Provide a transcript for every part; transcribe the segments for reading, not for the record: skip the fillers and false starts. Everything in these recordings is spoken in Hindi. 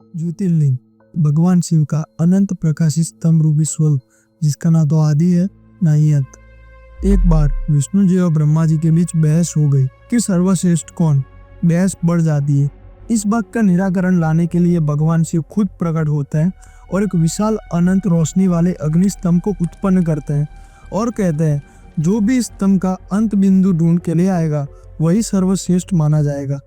ज्योतिर्लिंग भगवान शिव का अनंत प्रकाशित स्तंभ रूपी स्वरूप, जिसका ना तो आदि है ना ही अंत। एक बार विष्णु जी और ब्रह्मा जी के बीच बहस हो गई कि सर्वश्रेष्ठ कौन। बहस बढ़ जाती है। इस बात का निराकरण लाने के लिए भगवान शिव खुद प्रकट होते हैं और एक विशाल अनंत रोशनी वाले अग्नि स्तंभ को उत्पन्न करते हैं और कहते हैं, जो भी स्तंभ का अंत बिंदु ढूंढ के ले आएगा वही सर्वश्रेष्ठ माना जाएगा।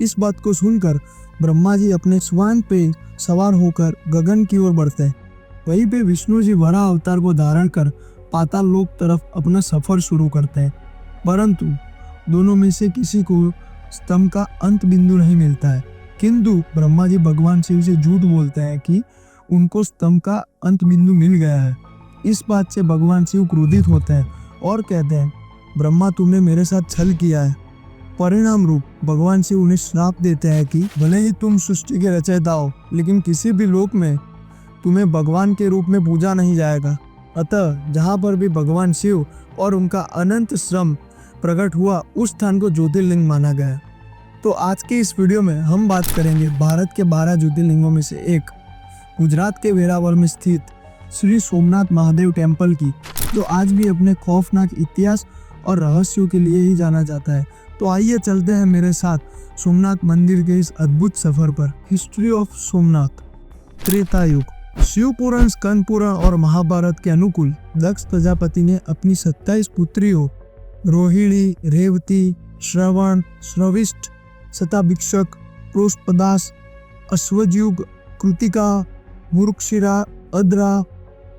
इस बात को सुनकर ब्रह्मा जी अपने श्वान पे सवार होकर गगन की ओर बढ़ते हैं। वहीं पे विष्णु जी वराह अवतार को धारण कर पाताल लोक तरफ अपना सफर शुरू करते हैं, परंतु दोनों में से किसी को स्तंभ का अंत बिंदु नहीं मिलता है। किंतु ब्रह्मा जी भगवान शिव से झूठ बोलते हैं कि उनको स्तंभ का अंत बिंदु मिल गया है। इस बात से भगवान शिव क्रोधित होते हैं और कहते हैं, ब्रह्मा तुमने मेरे साथ छल किया है। परिणाम रूप भगवान शिव उन्हें श्राप देते हैं कि भले ही तुम सृष्टि के रचयिता हो, लेकिन किसी भी लोक में तुम्हें भगवान के रूप में पूजा नहीं जाएगा। अतः जहाँ पर भी भगवान शिव और उनका अनंत श्रम प्रकट हुआ, उस स्थान को ज्योतिर्लिंग माना गया। तो आज के इस वीडियो में हम बात करेंगे भारत के 12 ज्योतिर्लिंगों में से एक गुजरात के वेरावल में स्थित श्री सोमनाथ महादेव टेम्पल की, जो आज भी अपने खौफनाक इतिहास और रहस्यों के लिए ही जाना जाता है। तो आइए चलते हैं मेरे साथ सोमनाथ मंदिर के इस अद्भुत सफर पर। History of Somnath. त्रेता युग। शिव पुराण, स्कंद पुराण और महाभारत के अनुकूल दक्ष प्रजापति ने अपनी 27 पुत्रियों रोहिणी, रेवती, श्रवण, श्रविष्ठ, शताभिषक, प्रोष्पदास, अश्वयुग, कृतिका, मूर्खशिरा, अद्रा,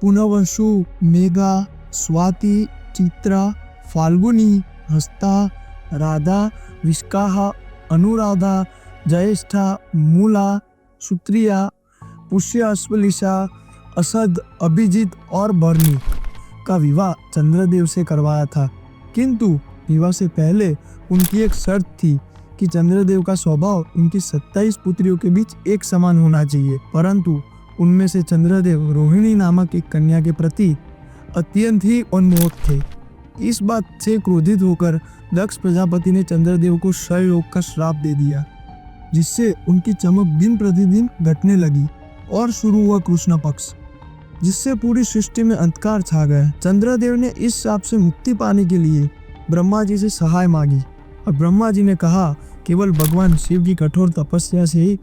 पुनवसु, मेघा, स्वाति, चित्रा, फाल्गुनी, हस्ता, राधा, विशाखा, अनुराधा, ज्येष्ठा, मूला, सुत्रिया, पुष्य, अश्वलिशा, असद, अभिजीत और भरणी का विवाह चंद्रदेव से करवाया था। किंतु विवाह से पहले उनकी एक शर्त थी कि चंद्रदेव का स्वभाव उनकी 27 पुत्रियों के बीच एक समान होना चाहिए, परंतु उनमें से चंद्रदेव रोहिणी नामक एक कन्या के प्रति अत्यंत ही उन्मोह थे। इस बात से क्रोधित होकर दक्ष प्रजापति ने चंद्रदेव को क्षयरोग का श्राप दे दिया, जिससे उनकी चमक दिन प्रतिदिन घटने लगी और शुरू हुआ कृष्ण पक्ष, जिससे पूरी सृष्टि में अंधकार छा गया। चंद्रदेव ने इस श्राप से मुक्ति पाने के लिए ब्रह्मा जी से सहाय मांगी और ब्रह्मा जी ने कहा, केवल भगवान शिव की कठोर तपस्या से ही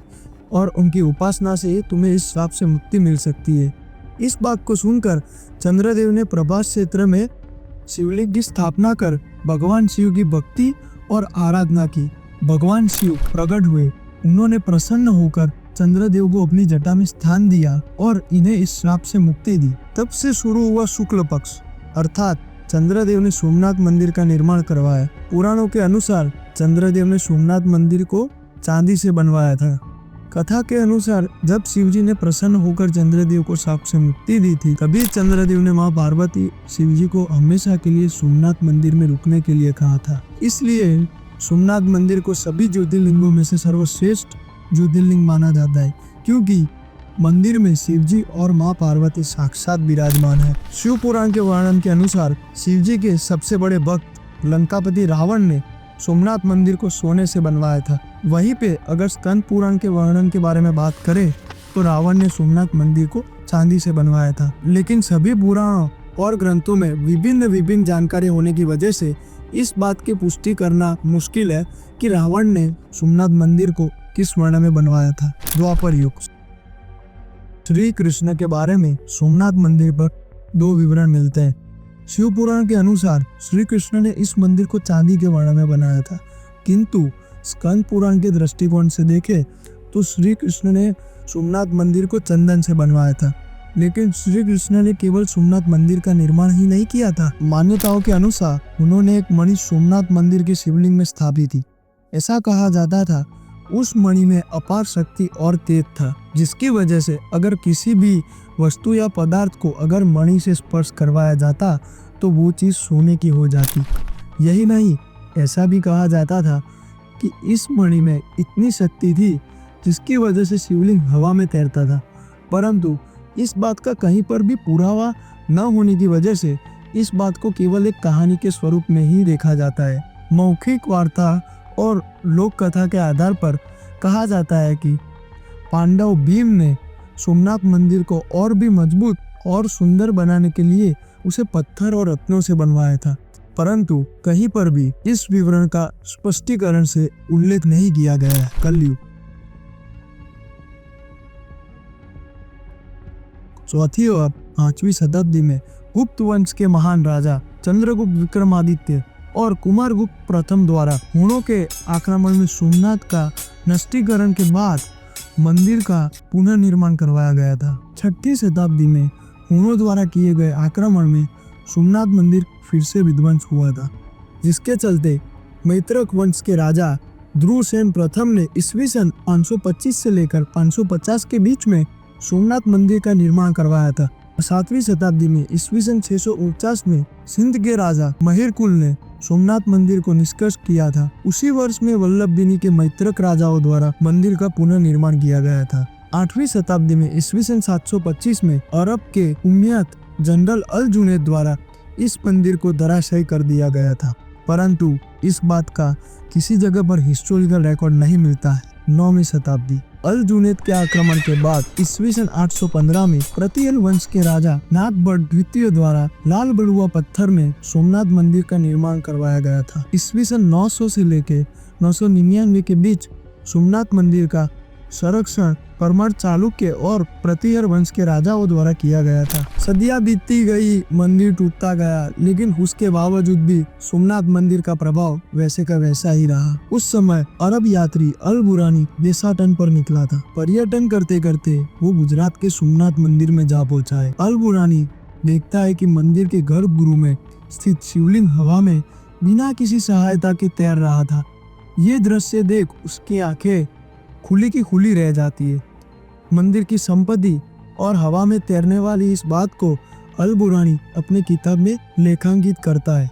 और उनकी उपासना से ही तुम्हें इस श्राप से मुक्ति मिल सकती है। इस बात को सुनकर चंद्रदेव ने प्रभास क्षेत्र में शिवलिंग की स्थापना कर भगवान शिव की भक्ति और आराधना की। भगवान शिव प्रकट हुए। उन्होंने प्रसन्न होकर चंद्रदेव को अपनी जटा में स्थान दिया और इन्हें इस श्राप से मुक्ति दी। तब से शुरू हुआ शुक्ल पक्ष, अर्थात चंद्रदेव ने सोमनाथ मंदिर का निर्माण करवाया। पुराणों के अनुसार चंद्रदेव ने सोमनाथ मंदिर को चांदी से बनवाया था। कथा के अनुसार जब शिवजी ने प्रसन्न होकर चंद्रदेव को श्राप से मुक्ति दी थी, तभी चंद्रदेव ने मां पार्वती शिवजी को हमेशा के लिए सोमनाथ मंदिर में रुकने के लिए कहा था। इसलिए सोमनाथ मंदिर को सभी ज्योतिर्लिंगों में से सर्वश्रेष्ठ ज्योतिर्लिंग माना जाता है, क्योंकि मंदिर में शिवजी और मां पार्वती साक्षात विराजमान है। शिव पुराण के वर्णन के अनुसार शिवजी के सबसे बड़े भक्त लंकापति रावण ने सोमनाथ मंदिर को सोने से बनवाया था। वहीं पे अगर स्कंद पुराण के वर्णन के बारे में बात करें तो रावण ने सोमनाथ मंदिर को चांदी से बनवाया था। लेकिन सभी पुराणों और ग्रंथों में विभिन्न जानकारी होने की वजह से इस बात की पुष्टि करना मुश्किल है कि रावण ने सोमनाथ मंदिर को किस स्वर्ण में बनवाया था। द्वापर युग। श्री कृष्ण के बारे में सोमनाथ मंदिर पर 2 विवरण मिलते हैं। शिव पुराण के अनुसार श्री कृष्ण ने इस मंदिर को चांदी के वर्ण में बनाया था, किंतु स्कंद पुराण के दृष्टिकोण से देखें तो श्री कृष्ण ने सोमनाथ मंदिर को चंदन से बनवाया था। लेकिन श्री कृष्ण ने केवल सोमनाथ मंदिर का निर्माण ही नहीं किया था। मान्यताओं के अनुसार उन्होंने एक मणि सोमनाथ मंदिर के शिवलिंग में स्थापित थी। ऐसा कहा जाता था उस मणि में अपार शक्ति और तेज था, जिसकी वजह से अगर किसी भी वस्तु या पदार्थ को अगर मणि से स्पर्श करवाया जाता तो वो चीज़ सोने की हो जाती। यही नहीं, ऐसा भी कहा जाता था कि इस मणि में इतनी शक्ति थी जिसकी वजह से शिवलिंग हवा में तैरता था, परंतु इस बात का कहीं पर भी पुरावा न होने की वजह से इस बात को केवल एक कहानी के स्वरूप में ही देखा जाता है। मौखिक वार्ता और लोक कथा के आधार पर कहा जाता है कि पांडव भीम ने सोमनाथ मंदिर को और भी मजबूत और सुंदर बनाने के लिए उसे पत्थर और रत्नों से बनवाया था, परंतु कहीं पर भी इस विवरण का स्पष्टीकरण से उल्लेख नहीं किया गया है। कलयुग। चौथी और 5वीं शताब्दी में गुप्त वंश के महान राजा चंद्रगुप्त विक्रमादित्य और कुमारगुप्त प्रथम द्वारा हुणों के आक्रमण में सोमनाथ का नष्टीकरण के बाद मंदिर का पुनर्निर्माण करवाया गया था। 6ठी शताब्दी में हुणों द्वारा किए गए आक्रमण में सोमनाथ मंदिर फिर से विध्वंस हुआ था, जिसके चलते मैत्रक वंश के राजा ध्रुवसेन प्रथम ने ईस्वी सन 525 से लेकर 550 के बीच में सोमनाथ मंदिर का निर्माण करवाया था। 7वीं शताब्दी में ईस्वी सन 649 में सिंध के राजा महिरकुल ने सोमनाथ मंदिर को निष्कर्ष किया था। उसी वर्ष में वल्लभिनी के मैत्रक राजाओं द्वारा मंदिर का पुनर्निर्माण किया गया था। 8वीं शताब्दी में ईस्वी सन 725 में अरब के उम्मयद जनरल अल जुनैद द्वारा इस मंदिर को धराशायी कर दिया गया था, परंतु इस बात का किसी जगह पर हिस्टोरिकल रिकॉर्ड नहीं मिलता है। 9वीं शताब्दी अल जुनैद के आक्रमण के बाद ईस्वी सन 815 में प्रतियल वंश के राजा नाथभट्ट द्वितीय द्वारा लाल बलुआ पत्थर में सोमनाथ मंदिर का निर्माण करवाया गया था। ईस्वी सन 900 से लेकर 999 के बीच सोमनाथ मंदिर का संरक्षण परमार चालुक्य और प्रतिहर वंश के राजाओं द्वारा किया गया था। सदियां बीतती गई, मंदिर टूटता गया, लेकिन उसके बावजूद भी सोमनाथ मंदिर का प्रभाव वैसे का वैसा ही रहा। उस समय अरब यात्री अल बुरानी देशाटन पर निकला था। पर्यटन करते करते वो गुजरात के सोमनाथ मंदिर में जा पहुंचा है। अल बुरानी देखता है कि मंदिर के गर्भगृह में स्थित शिवलिंग हवा में बिना किसी सहायता के तैर रहा था। ये दृश्य देख उसकी आंखें खुली की खुली रह जाती है। मंदिर की संपत्ति और हवा में तैरने वाली इस बात को अल बुरानी अपने किताब में लेखांकित करता है।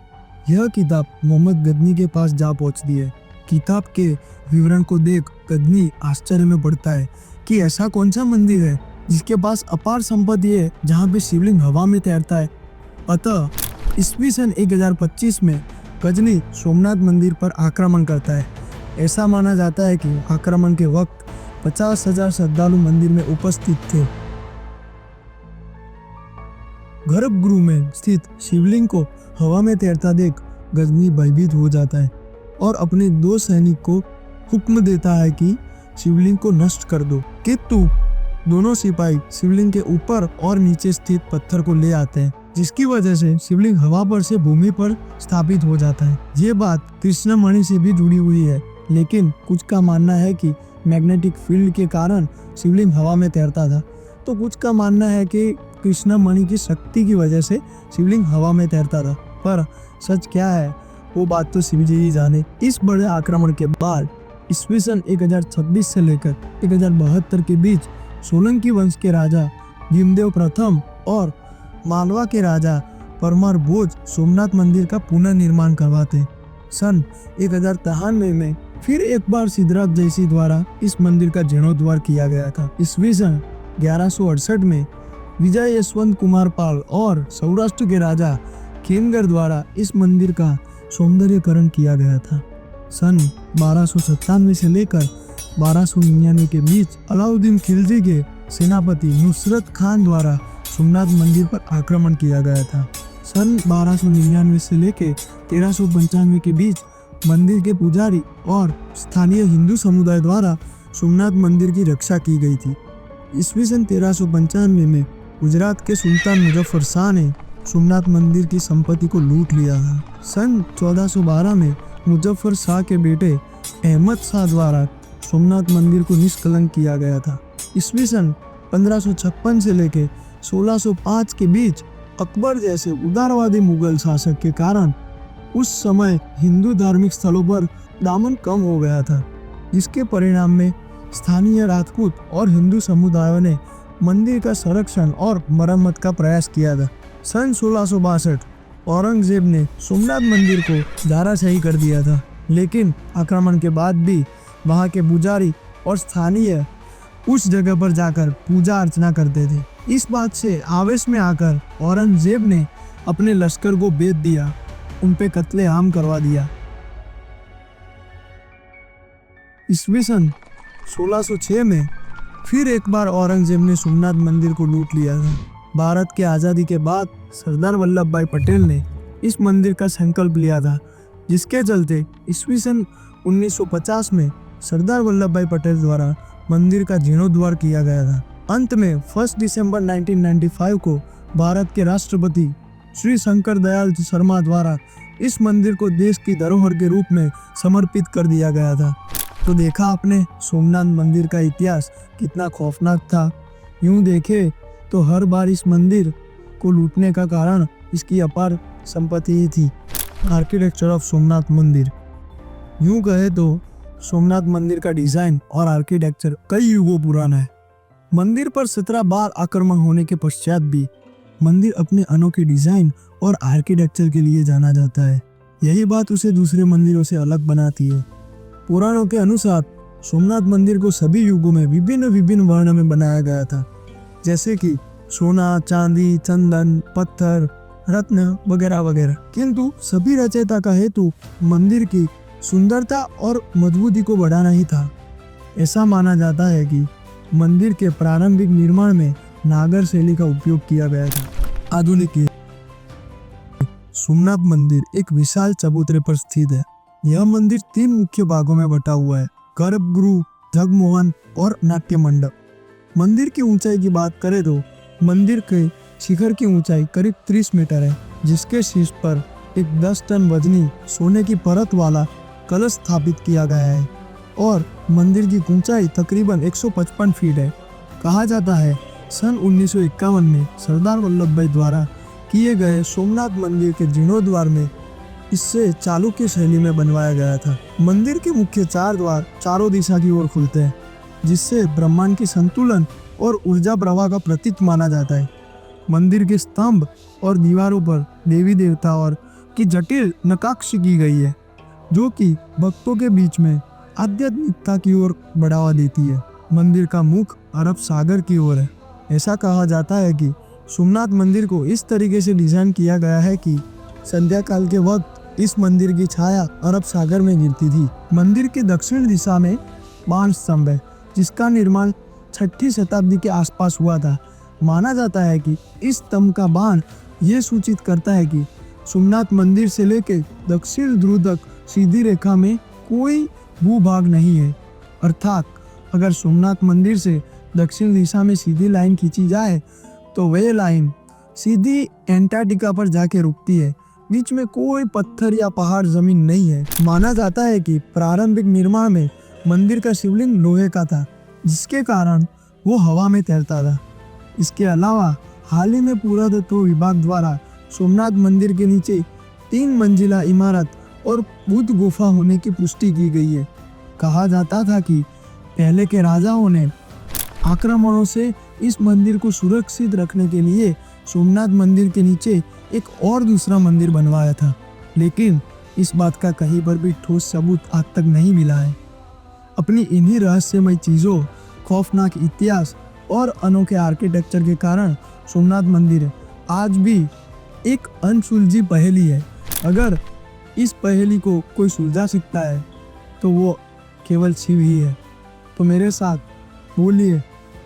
यह किताब मोहम्मद गजनी के पास जा पहुंचती है। किताब के विवरण को देख गजनी आश्चर्य में पड़ता है कि ऐसा कौन सा मंदिर है जिसके पास अपार संपत्ति है, जहाँ पे शिवलिंग हवा में तैरता है। अतः ईस्वी सन 1025 में गजनी सोमनाथ मंदिर पर आक्रमण करता है। ऐसा माना जाता है कि आक्रमण के वक्त 50,000 श्रद्धालु मंदिर में उपस्थित थे। गर्भगृह में स्थित शिवलिंग को हवा में तैरता देख गजनी भयभीत हो जाता है और अपने 2 सैनिक को हुक्म देता है कि शिवलिंग को नष्ट कर दो, किंतु दोनों सिपाही शिवलिंग के ऊपर और नीचे स्थित पत्थर को ले आते हैं, जिसकी वजह से शिवलिंग हवा पर से भूमि पर स्थापित हो जाता है। ये बात कृष्णमणि से भी जुड़ी हुई है, लेकिन कुछ का मानना है कि मैग्नेटिक फील्ड के कारण शिवलिंग हवा में तैरता था, तो कुछ का मानना है कि कृष्णमणि की शक्ति की वजह से शिवलिंग हवा में तैरता था। पर सच क्या है वो बात तो शिव जी ही जाने। इस बड़े आक्रमण के बाद ईस्वी सन 1026 से लेकर 1072 के बीच सोलंकी वंश के राजा भीमदेव प्रथम और मालवा के राजा परमार भोज सोमनाथ मंदिर का पुनर्निर्माण करवाते। सन 1093 में फिर एक बार सिद्धराज जयसिंह द्वारा इस मंदिर का जीर्णोद्धार किया गया था। ईस्वी सन 1168 में विजय यशवंत कुमार पाल और सौराष्ट्र के राजा खेमगर द्वारा इस मंदिर का सौंदर्यकरण किया गया था। सन 1297 से लेकर 1299 के बीच अलाउद्दीन खिलजी के सेनापति नुसरत खान द्वारा सोमनाथ मंदिर पर आक्रमण किया गया था। सन 1299 से लेकर 1395 के बीच मंदिर के पुजारी और स्थानीय हिंदू समुदाय द्वारा सोमनाथ मंदिर की रक्षा की गई थी। ईस्वी सन 1395 में गुजरात के सुल्तान मुजफ्फर शाह ने सोमनाथ मंदिर की संपत्ति को लूट लिया था। सन 1412 में मुजफ्फर शाह के बेटे अहमद शाह द्वारा सोमनाथ मंदिर को निष्कलंक किया गया था। ईस्वी सन 1556 से लेकर 1605 के बीच अकबर जैसे उदारवादी मुगल शासक के कारण उस समय हिंदू धार्मिक स्थलों पर दामन कम हो गया था, जिसके परिणाम में स्थानीय राजपूत और हिंदू समुदायों ने मंदिर का संरक्षण और मरम्मत का प्रयास किया था। सन 1662 औरंगजेब ने सोमनाथ मंदिर को धराशायी कर दिया था, लेकिन आक्रमण के बाद भी वहां के पुजारी और स्थानीय उस जगह पर जाकर पूजा अर्चना करते थे। इस बात से आवेश में आकर औरंगजेब ने अपने लश्कर को बेच दिया, उन पे कत्लेआम करवा दिया। ईस्वी सन 1606 में फिर एक बार औरंगजेब ने सोमनाथ मंदिर को लूट लिया था। भारत की आज़ादी के बाद सरदार वल्लभ भाई पटेल ने इस मंदिर का संकल्प लिया था, जिसके चलते ईस्वी सन 1950 में सरदार वल्लभ भाई पटेल द्वारा मंदिर का जीर्णोद्धार किया गया था। अंत में 1 दिसंबर 1995 को भारत के राष्ट्रपति श्री शंकर दयाल शर्मा द्वारा इस मंदिर को देश की धरोहर के रूप में समर्पित कर दिया गया था। तो देखा आपने सोमनाथ मंदिर का इतिहास कितना खौफनाक था। यूं देखे तो हर बार इस मंदिर को लूटने का कारण इसकी अपार संपत्ति ही थी। आर्किटेक्चर ऑफ सोमनाथ मंदिर। यूं कहे तो सोमनाथ मंदिर का डिजाइन और आर्किटेक्चर कई युगों पुराना है। मंदिर पर 17 बार आक्रमण होने के पश्चात भी मंदिर अपने अनोखे डिजाइन और आर्किटेक्चर के लिए जाना जाता है। यही बात उसे दूसरे मंदिरों से अलग बनाती है। पुराणों के अनुसार सोमनाथ मंदिर को सभी युगों में विभिन्न वर्ण में बनाया गया था, जैसे कि सोना, चांदी, चंदन, पत्थर, रत्न वगैरह वगैरह। किंतु सभी रचयिता का हेतु मंदिर की सुंदरता और मजबूती को बढ़ाना ही था। ऐसा माना जाता है कि मंदिर के प्रारंभिक निर्माण में नागर शैली का उपयोग किया गया था। आधुनिक सोमनाथ मंदिर एक विशाल चबूतरे पर स्थित है। यह मंदिर 3 मुख्य भागों में बटा हुआ है: गर्भगृह, जगमोहन और नाट्य मंडप। मंदिर की ऊंचाई की बात करें तो मंदिर के शिखर की ऊंचाई करीब 30 मीटर है, जिसके शीर्ष पर एक 10 टन वजनी सोने की परत वाला कलश स्थापित किया गया है और मंदिर की ऊंचाई तकरीबन 155 फीट है। कहा जाता है सन 1951 में सरदार वल्लभ भाई द्वारा किए गए सोमनाथ मंदिर के जीर्णोद्धार में इससे चालुक्य शैली में बनवाया गया था। मंदिर के मुख्य 4 द्वार चारों दिशा की ओर खुलते हैं, जिससे ब्रह्मांड की संतुलन और ऊर्जा प्रवाह का प्रतीक माना जाता है। मंदिर के स्तंभ और दीवारों पर देवी देवता और की जटिल नक्काशी की गई है, जो कि भक्तों के बीच में आध्यात्मिकता की ओर बढ़ावा देती है। मंदिर का मुख अरब सागर की ओर है। ऐसा कहा जाता है कि सोमनाथ मंदिर को इस तरीके से डिजाइन किया गया है कि संध्या काल के वक्त इस मंदिर की छाया अरब सागर में गिरती थी। मंदिर की दक्षिण दिशा में बाण स्तंभ है, जिसका निर्माण 6ठी शताब्दी के आसपास हुआ था। माना जाता है कि इस स्तंभ का बाण यह सूचित करता है कि सोमनाथ मंदिर से लेकर दक्षिण ध्रुव तक सीधी रेखा में कोई भूभाग नहीं है। अर्थात अगर सोमनाथ मंदिर से दक्षिण दिशा में सीधी लाइन खींची जाए तो वह लाइन सीधी एंटार्क्टिका पर जाके रुकती है। बीच में कोई पत्थर या पहाड़ जमीन नहीं है। माना जाता है कि प्रारंभिक निर्माण में मंदिर का शिवलिंग लोहे का था, जिसके कारण वो हवा में तैरता था। इसके अलावा हाल ही में पुरातत्व विभाग द्वारा सोमनाथ मंदिर के नीचे 3 मंजिला इमारत और बुद्ध गुफा होने की पुष्टि की गई है। कहा जाता था कि पहले के राजाओं ने आक्रमणों से इस मंदिर को सुरक्षित रखने के लिए सोमनाथ मंदिर के नीचे एक और दूसरा मंदिर बनवाया था, लेकिन इस बात का कहीं पर भी ठोस सबूत आज तक नहीं मिला है। अपनी इन्हीं रहस्यमय चीज़ों, खौफनाक इतिहास और अनोखे आर्किटेक्चर के कारण सोमनाथ मंदिर आज भी एक अनसुलझी पहेली है। अगर इस पहेली को कोई सुलझा सकता है तो वो केवल शिव ही है। तो मेरे साथ बोलिए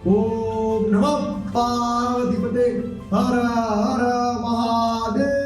ओम नमः पार्वतीपते हर हर महादेव।